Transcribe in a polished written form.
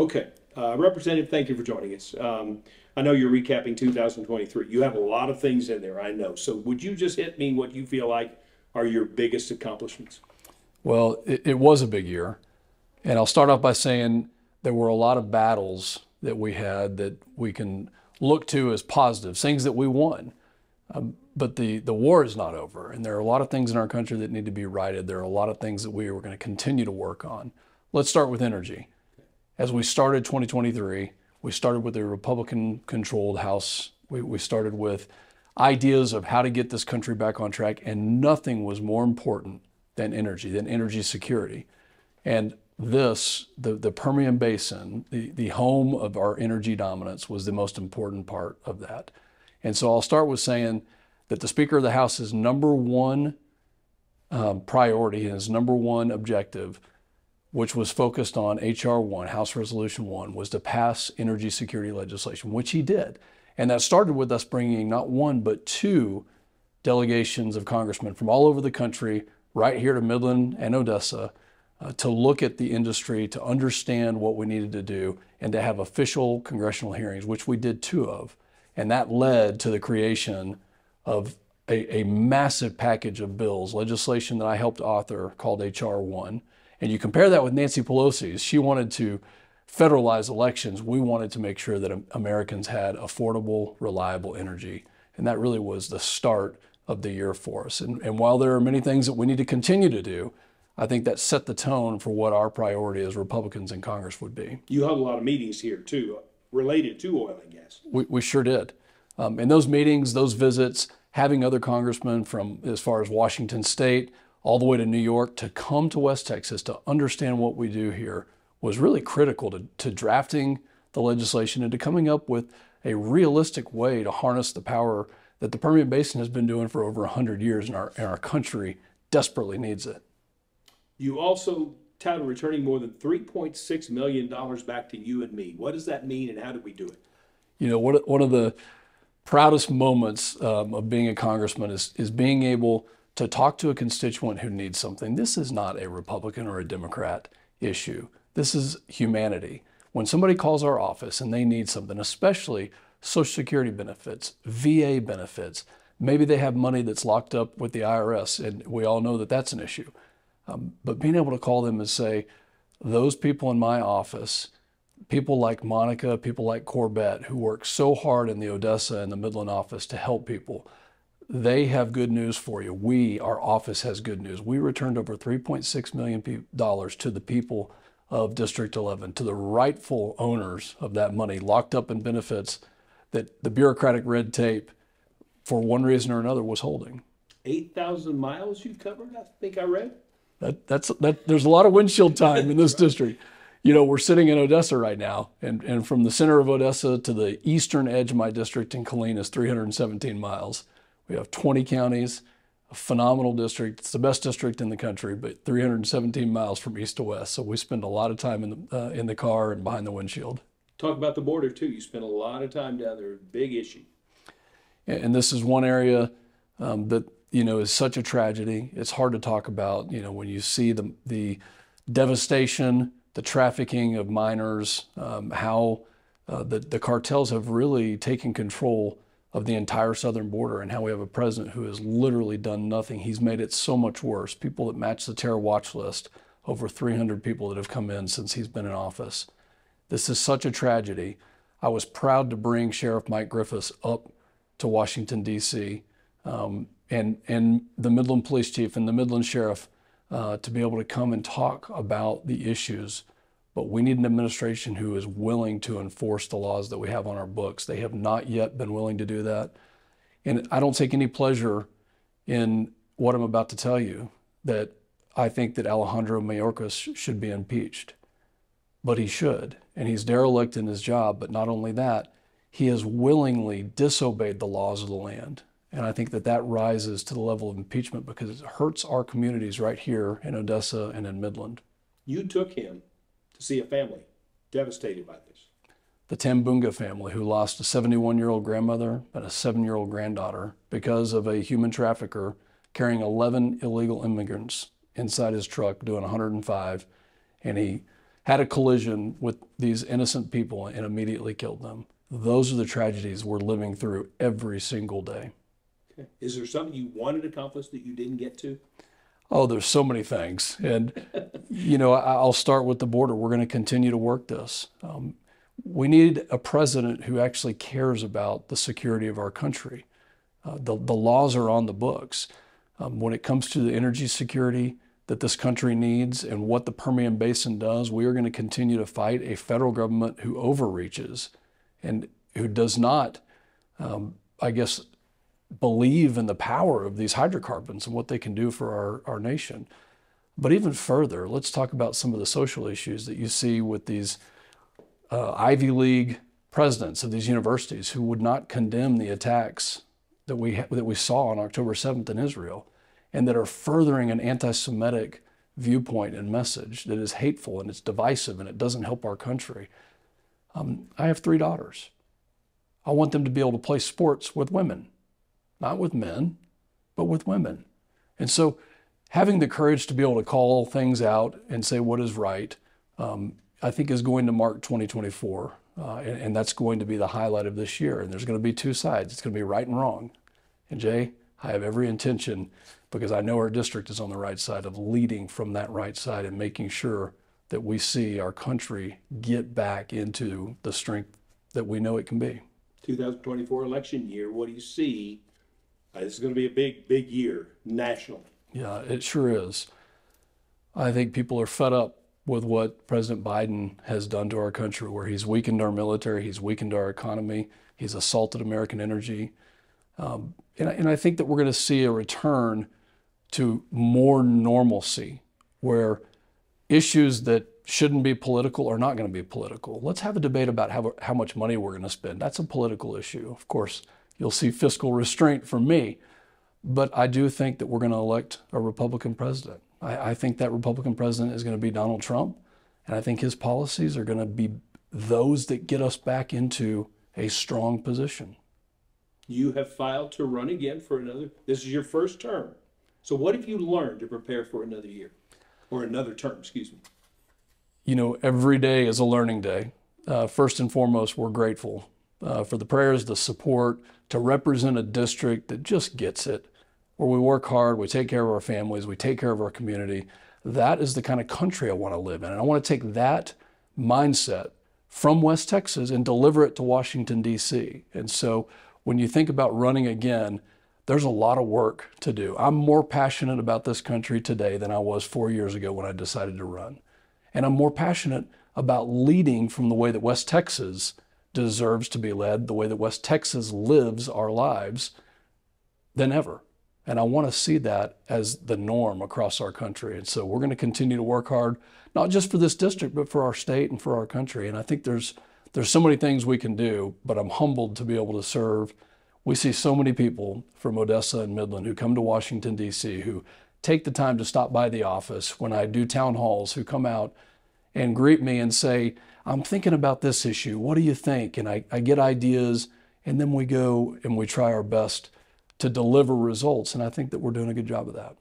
Okay. Representative, thank you for joining us. I know you're recapping 2023. You have a lot of things in there, I know. So would you just hit me what you feel like are your biggest accomplishments? Well, it was a big year. And I'll start off by saying there were a lot of battles that we had that we can look to as positives, things that we won. But the war is not over. And there are a lot of things in our country that need to be righted. There are a lot of things that we are going to continue to work on. Let's start with energy. As we started 2023, we started with a Republican-controlled House. We started with ideas of how to get this country back on track, and nothing was more important than energy security. And the Permian Basin, the home of our energy dominance, was the most important part of that. And so I'll start with saying that the Speaker of the House's number one priority, his number one objective, which was focused on H.R. 1, House Resolution 1, was to pass energy security legislation, which he did. And that started with us bringing not one, but two delegations of congressmen from all over the country, right here to Midland and Odessa, to look at the industry, to understand what we needed to do, and to have official congressional hearings, which we did two of. And that led to the creation of a massive package of bills, legislation that I helped author called H.R. 1. And you compare that with Nancy Pelosi's. She wanted to federalize elections. We wanted to make sure that Americans had affordable, reliable energy. And that really was the start of the year for us. And while there are many things that we need to continue to do, I think that set the tone for what our priority as Republicans in Congress would be. You held a lot of meetings here too, related to oil and gas. We sure did. In those meetings, those visits, having other congressmen from as far as Washington State, all the way to New York, to come to West Texas to understand what we do here was really critical to drafting the legislation and to coming up with a realistic way to harness the power that the Permian Basin has been doing for over 100 years, and our country desperately needs it. You also touted returning more than $3.6 million back to you and me. What does that mean, and how did we do it? You know, one of the proudest moments of being a congressman is being able to talk to a constituent who needs something. This is not a Republican or a Democrat issue. This is humanity. When somebody calls our office and they need something, especially Social Security benefits, VA benefits, maybe they have money that's locked up with the IRS, and we all know that that's an issue. But being able to call them and say, those people in my office, people like Monica, people like Corbett, who work so hard in the Odessa and the Midland office to help people, they have good news for you. Our office has good news. We returned over $3.6 million to the people of District 11, to the rightful owners of that money, locked up in benefits that the bureaucratic red tape, for one reason or another, was holding. 8,000 miles you've covered, I think I read? There's a lot of windshield time in this district. You know, we're sitting in Odessa right now, and from the center of Odessa to the eastern edge of my district in Killeen is 317 miles. We have 20 counties, a phenomenal district. It's the best district in the country, but 317 miles from east to west. So we spend a lot of time in the car and behind the windshield. Talk about the border too. You spend a lot of time down there. Big issue. And this is one area that, you know, is such a tragedy. It's hard to talk about, you know, when you see the devastation, the trafficking of minors, how the cartels have really taken control of the entire southern border, and how we have a president who has literally done nothing. He's made it so much worse. People that match the terror watch list, over 300 people that have come in since he's been in office. This is such a tragedy. I was proud to bring Sheriff Mike Griffiths up to Washington, D.C., and the Midland Police Chief and the Midland Sheriff to be able to come and talk about the issues. But we need an administration who is willing to enforce the laws that we have on our books. They have not yet been willing to do that. And I don't take any pleasure in what I'm about to tell you, that I think that Alejandro Mayorkas should be impeached. But he should, and he's derelict in his job. But not only that, he has willingly disobeyed the laws of the land. And I think that rises to the level of impeachment because it hurts our communities right here in Odessa and in Midland. You took him to see a family devastated by this. The Tambunga family, who lost a 71-year-old grandmother and a 7-year-old granddaughter because of a human trafficker carrying 11 illegal immigrants inside his truck doing 105. And he had a collision with these innocent people and immediately killed them. Those are the tragedies we're living through every single day. Okay. Is there something you wanted accomplished that you didn't get to? Oh, there's so many things. And, you know, I'll start with the border. We're going to continue to work this. We need a president who actually cares about the security of our country. The laws are on the books. When it comes to the energy security that this country needs and what the Permian Basin does, we are going to continue to fight a federal government who overreaches and who does not, I guess, believe in the power of these hydrocarbons and what they can do for our nation. But even further, let's talk about some of the social issues that you see with these Ivy League presidents of these universities who would not condemn the attacks that we saw on October 7th in Israel, and that are furthering an anti-Semitic viewpoint and message that is hateful and it's divisive and it doesn't help our country. I have 3 daughters. I want them to be able to play sports with women, not with men, but with women. And so having the courage to be able to call things out and say what is right, I think is going to mark 2024. And that's going to be the highlight of this year. And there's going to be 2 sides. It's going to be right and wrong. And Jay, I have every intention, because I know our district is on the right side, of leading from that right side and making sure that we see our country get back into the strength that we know it can be. 2024 election year, what do you see? This is going to be a big, big year nationally. Yeah, it sure is. I think people are fed up with what President Biden has done to our country, where he's weakened our military, he's weakened our economy, he's assaulted American energy. And I think that we're going to see a return to more normalcy, where issues that shouldn't be political are not going to be political. Let's have a debate about how much money we're going to spend. That's a political issue. Of course, you'll see fiscal restraint from me, but I do think that we're going to elect a Republican president. I think that Republican president is going to be Donald Trump, and I think his policies are going to be those that get us back into a strong position. You have filed to run again for this is your first term. So what have you learned to prepare for another year, or another term, excuse me? You know, every day is a learning day. First and foremost, we're grateful for the prayers, the support, to represent a district that just gets it, where we work hard, we take care of our families, we take care of our community. That is the kind of country I want to live in. And I want to take that mindset from West Texas and deliver it to Washington, D.C. And so when you think about running again, there's a lot of work to do. I'm more passionate about this country today than I was 4 years ago when I decided to run. And I'm more passionate about leading from the way that West Texas deserves to be led, the way that West Texas lives our lives, than ever. And I want to see that as the norm across our country. And so we're going to continue to work hard, not just for this district, but for our state and for our country. And I think there's so many things we can do, but I'm humbled to be able to serve. We see so many people from Odessa and Midland who come to Washington, D.C., who take the time to stop by the office when I do town halls, who come out and greet me and say, I'm thinking about this issue. What do you think? And I get ideas, and then we go and we try our best to deliver results. And I think that we're doing a good job of that.